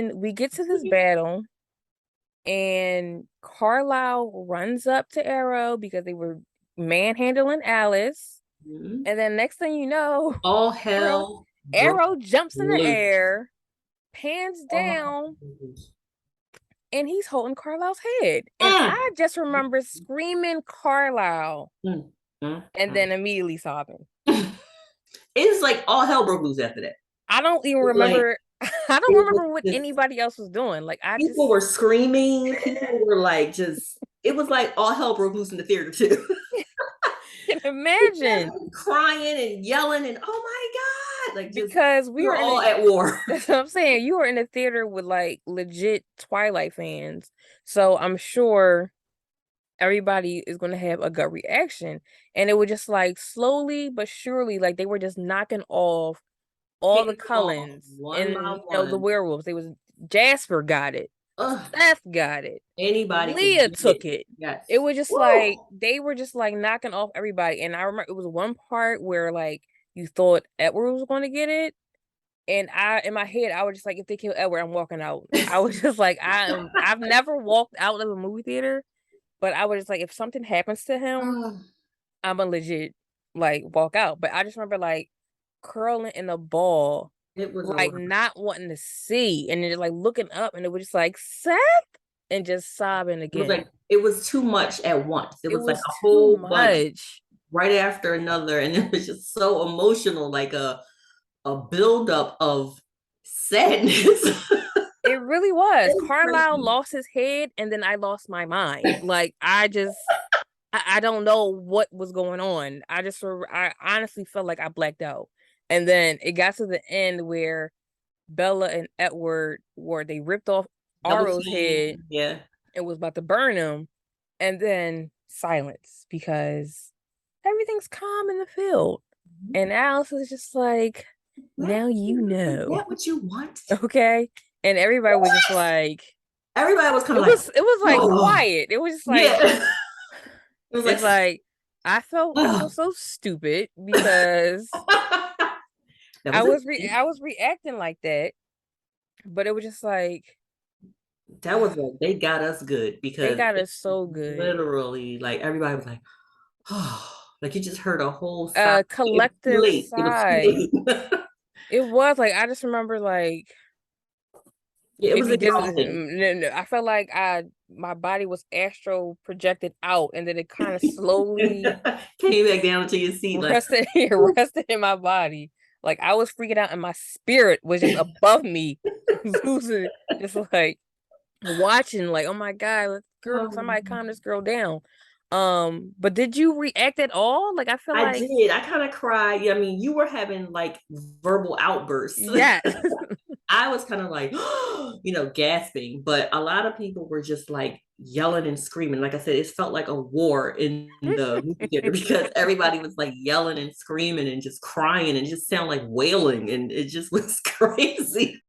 then we get to this battle, and Carlisle runs up to Arrow because they were manhandling Alice. Mhm. And then next thing you know, All Arrow hell broke Arrow jumps in the loose. air, pans Oh. down, and he's holding Carlisle's head. And Mm. I just remember screaming Carlisle Mm. Mm. and Mm. then immediately sobbing. It's like all hell broke loose after that. I don't even Like remember I don't it was remember what just anybody else was doing. Like I just people were screaming. People were like just it was like all hell broke loose in the theater too. can imagine Crying and yelling and oh my God. Like just because we we were were in all a at war. that's what I'm saying. You were in a theater with like legit Twilight fans. So I'm sure everybody is going to have a gut reaction. And it was just like slowly but surely, like they were just knocking off all the Taking them off Cullens one by and the one. werewolves. It was Jasper got it, Ugh, Seth got it, anybody could Leah get it. took it. It Yes. was just like Woo! they were just like knocking off everybody. And I remember it was one part where like you thought Edward was going to get it. And I, in my head, I was just like, if they kill Edward, I'm walking out. I was just like, I've never walked out of a movie theater, but I was just like, if something happens to him, I'm a legit like walk out. But I just remember like curling in a ball, It was a like lot. not wanting to see, and then like looking up, and it was just like Seth, and just sobbing It was again. like it was too much at once. It It was like was a too whole bunch much. right after another, and it was just so emotional, like a buildup of sadness. It really was. It's Carlisle crazy. lost his head, and then I lost my mind. Like I just, I don't know what was going on. I honestly felt like I blacked out. And then it got to the end where Bella and Edward were they ripped off Double Arrow's head team, yeah. and was about to burn him, and then silence because everything's calm in the field. And Alice is just like, That, now you is know. that what you want? Okay. And everybody was just What? like, Everybody was kind of like, it was like oh, quiet. It was just like yeah. It was it's like, like I feel oh. so stupid because That was it. I was reacting like that, but it was just like That was like they got us good they because got it us so good. literally like everybody was like, oh, like you just heard a whole sigh. It was too Collective late. It was too sigh. late. It was like I just remember like Yeah, it was maybe just exhausting. I felt like I my body was astral projected out and then it kind of slowly Came back down to your seat like, rested rested in my body. Like I was freaking out and my spirit was just above me, losing just like watching like, oh my God, let's girl, somebody calm this girl down. But did you react at all? Like I feel I like did. I kind of cried. Yeah, I mean, you were having like verbal outbursts. yes. I was kind of like, gasping. But a lot of people were just like yelling and screaming. Like I said, it felt like a war in the movie theater because everybody was like yelling and screaming and just crying and just sound like wailing. And it just was crazy.